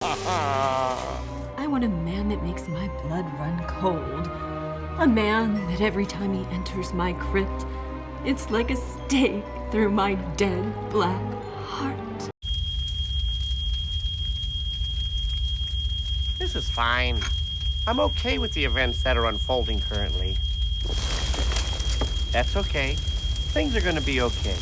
I want a man that makes my blood run cold. A man that every time he enters my crypt, it's like a stake through my dead black heart. This is fine. I'm okay with the events that are unfolding currently. That's okay. Things are gonna be okay.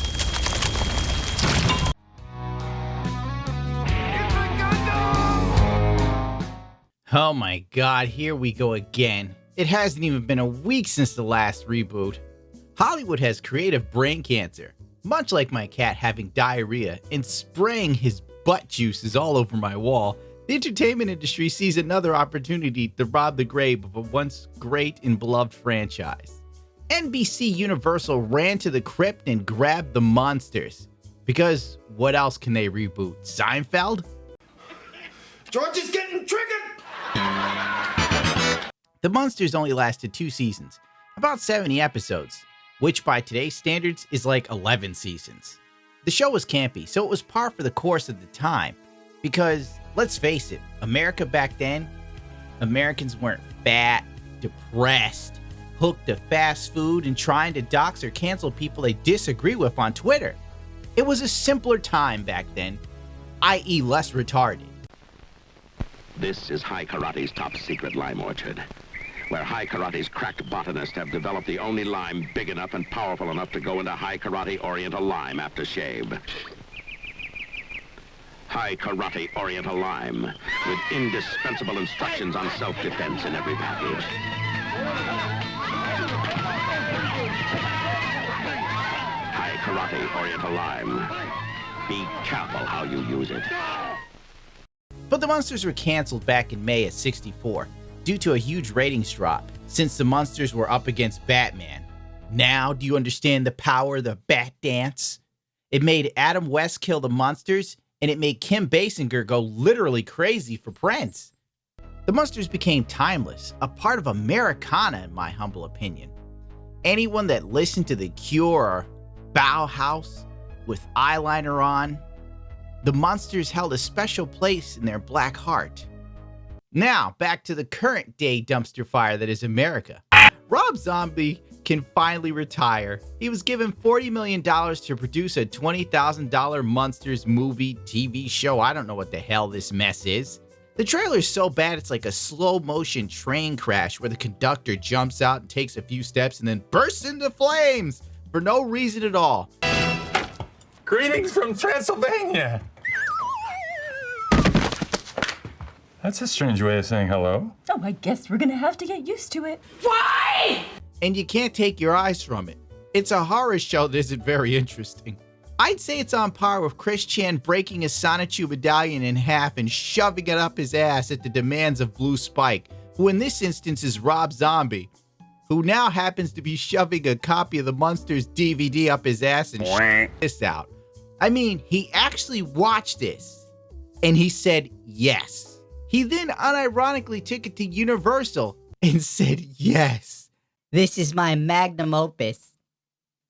Oh my god, here we go again. It hasn't even been a week since the last reboot. Hollywood has creative brain cancer, much like my cat having diarrhea and spraying his butt juices all over my wall. The entertainment industry sees another opportunity to rob the grave of a once great and beloved franchise. NBC Universal ran to the crypt and grabbed the Munsters. Because what else can they reboot? Seinfeld? George is getting triggered! The Munsters only lasted 2 seasons, about 70 episodes, which by today's standards is like 11 seasons. The show was campy, so it was par for the course of the time, because, let's face it, America back then, Americans weren't fat, depressed, hooked to fast food, and trying to dox or cancel people they disagree with on Twitter. It was a simpler time back then, i.e. less retarded. This is High Karate's top secret lime orchard, where High Karate's cracked botanists have developed the only lime big enough and powerful enough to go into High Karate Oriental Lime after shave. High Karate Oriental Lime, with indispensable instructions on self-defense in every package. High Karate Oriental Lime. Be careful how you use it. But the Munsters were canceled back in May of '64 due to a huge ratings drop, since the Munsters were up against Batman. Now, do you understand the power of the Bat Dance? It made Adam West kill the Munsters, and it made Kim Basinger go literally crazy for Prince. The Munsters became timeless, a part of Americana in my humble opinion. Anyone that listened to The Cure or Bauhaus with eyeliner on, the Munsters held a special place in their black heart. Now, back to the current day dumpster fire that is America. Rob Zombie can finally retire. He was given $40 million to produce a $20,000 Munsters movie, TV show. I don't know what the hell this mess is. The trailer's so bad it's like a slow motion train crash where the conductor jumps out and takes a few steps and then bursts into flames for no reason at all. Greetings from Transylvania. That's a strange way of saying hello. Oh, I guess we're gonna have to get used to it. And you can't take your eyes from it. It's a horror show that isn't very interesting. I'd say it's on par with Chris Chan breaking a Sonichu medallion in half and shoving it up his ass at the demands of Blue Spike, who in this instance is Rob Zombie, who now happens to be shoving a copy of the Munsters DVD up his ass and shit this out. I mean, he actually watched this, and he said yes. He then unironically took it to Universal and said yes. This is my magnum opus.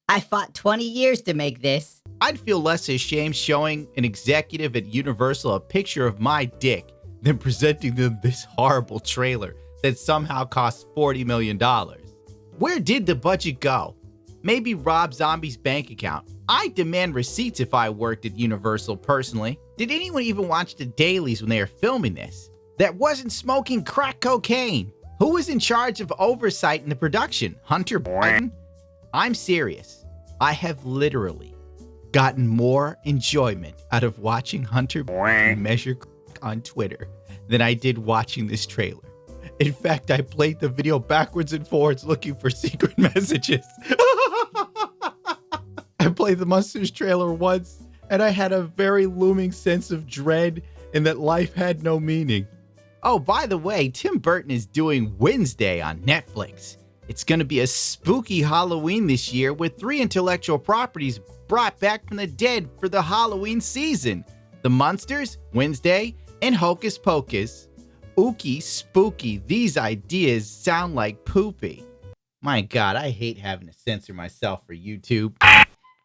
I fought 20 years to make this. I'd feel less ashamed showing an executive at Universal a picture of my dick than presenting them this horrible trailer that somehow cost $40 million. Where did the budget go? Maybe Rob Zombie's bank account. I demand receipts if I worked at Universal personally. Did anyone even watch the dailies when they were filming this? That wasn't smoking crack cocaine. Who was in charge of oversight in the production? Hunter Biden? I'm serious. I have literally gotten more enjoyment out of watching Hunter Biden measure crack on Twitter than I did watching this trailer. In fact, I played the video backwards and forwards looking for secret messages. I played the Munsters trailer once, and I had a very looming sense of dread and that life had no meaning. Oh, by the way, Tim Burton is doing Wednesday on Netflix. It's going to be a spooky Halloween this year with 3 intellectual properties brought back from the dead for the Halloween season. The Munsters, Wednesday, and Hocus Pocus. Ooky spooky, these ideas sound like poopy. My god, I hate having to censor myself for YouTube.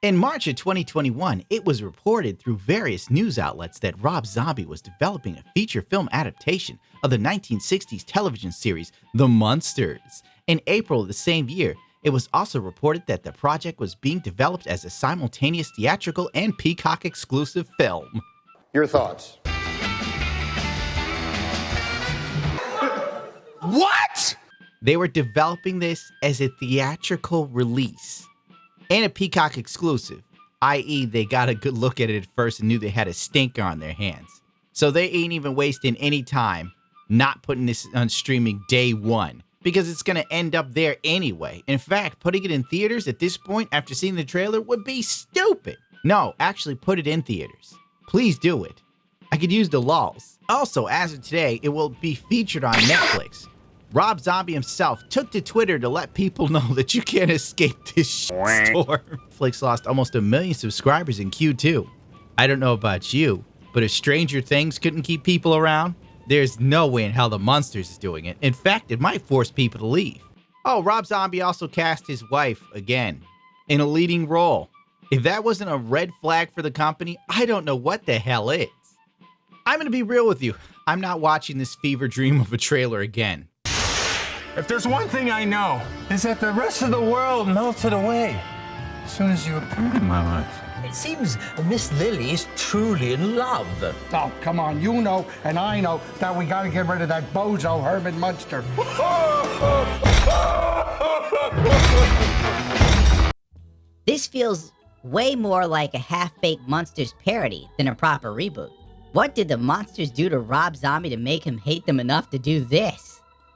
In March of 2021, it was reported through various news outlets that Rob Zombie was developing a feature film adaptation of the 1960s television series The Munsters. In April of the same year, it was also reported that the project was being developed as a simultaneous theatrical and Peacock exclusive film. Your thoughts? What? They were developing this as a theatrical release and a Peacock exclusive, i.e. they got a good look at it at first and knew they had a stinker on their hands. So they ain't even wasting any time not putting this on streaming day one, because it's going to end up there anyway. In fact, putting it in theaters at this point after seeing the trailer would be stupid. No, actually put it in theaters. Please do it. I could use the lulz. Also, as of today, it will be featured on Netflix. Rob Zombie himself took to Twitter to let people know that you can't escape this storm. Netflix lost almost 1 million subscribers in Q2. I don't know about you, but if Stranger Things couldn't keep people around, there's no way in hell the Munsters is doing it. In fact, it might force people to leave. Oh, Rob Zombie also cast his wife, again, in a leading role. If that wasn't a red flag for the company, I don't know what the hell is. I'm gonna be real with you. I'm not watching this fever dream of a trailer again. If there's one thing I know, is that the rest of the world melted away as soon as you appeared in my life. It seems Miss Lily is truly in love. Oh, come on, you know and I know that we gotta get rid of that bozo Herman Munster. This feels way more like a half-baked Munsters parody than a proper reboot. What did the Munsters do to Rob Zombie to make him hate them enough to do this?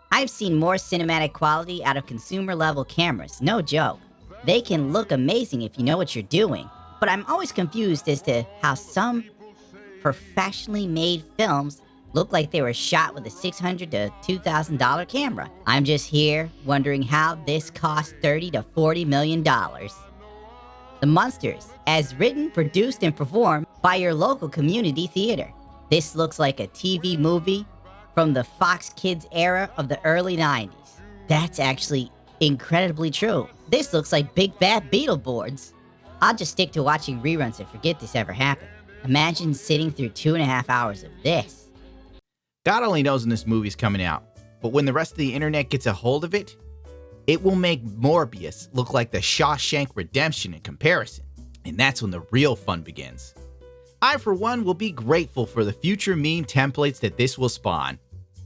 I've seen more cinematic quality out of consumer-level cameras, no joke. They can look amazing if you know what you're doing, but I'm always confused as to how some professionally made films look like they were shot with a $600 to $2,000 camera. I'm just here wondering how this cost $30 to $40 million. The Munsters, as written, produced, and performed by your local community theater. This looks like a TV movie from the Fox Kids era of the early 90s. That's actually incredibly true. This looks like Big Bad Beetleborgs. I'll just stick to watching reruns and forget this ever happened. Imagine sitting through 2.5 hours of this. God only knows when this movie's coming out, but when the rest of the internet gets a hold of it, it will make Morbius look like the Shawshank Redemption in comparison. And that's when the real fun begins. I, for one, will be grateful for the future meme templates that this will spawn.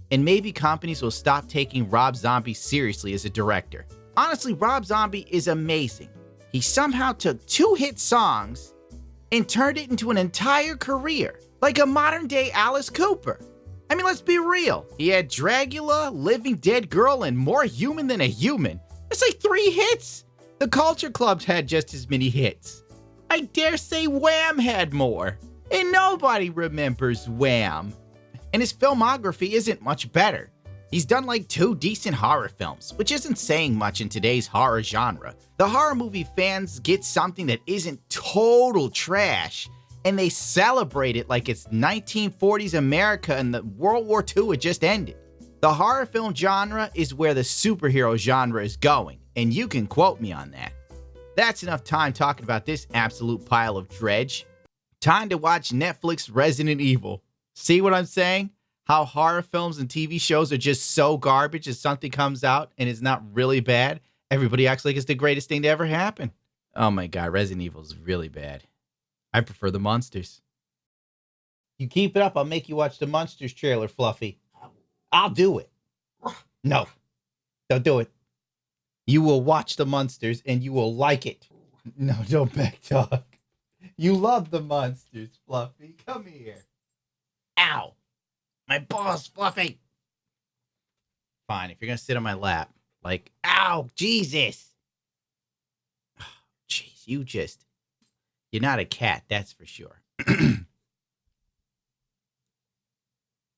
And maybe companies will stop taking Rob Zombie seriously as a director. Honestly, Rob Zombie is amazing. He somehow took 2 hit songs and turned it into an entire career, like a modern-day Alice Cooper. I mean, let's be real. He had Dragula, Living Dead Girl, and More Human Than a Human. That's like 3 hits. The Culture Clubs had just as many hits. I dare say Wham had more. And nobody remembers Wham. And his filmography isn't much better. He's done like 2 decent horror films, which isn't saying much in today's horror genre. The horror movie fans get something that isn't total trash, and they celebrate it like it's 1940s America and the World War II had just ended. The horror film genre is where the superhero genre is going, and you can quote me on that. That's enough time talking about this absolute pile of dredge. Time to watch Netflix Resident Evil. See what I'm saying? How horror films and TV shows are just so garbage as something comes out and is not really bad. Everybody acts like it's the greatest thing to ever happen. Oh my god, Resident Evil is really bad. I prefer the Munsters. You keep it up, I'll make you watch the Munsters trailer, Fluffy. I'll do it. No, don't do it. You will watch the Munsters and you will like it. No, don't backtalk. You love the Munsters, Fluffy. Come here. Ow. My balls, Fluffy. Fine, if you're going to sit on my lap. Like, ow, Jesus. Jeez, you're not a cat, that's for sure.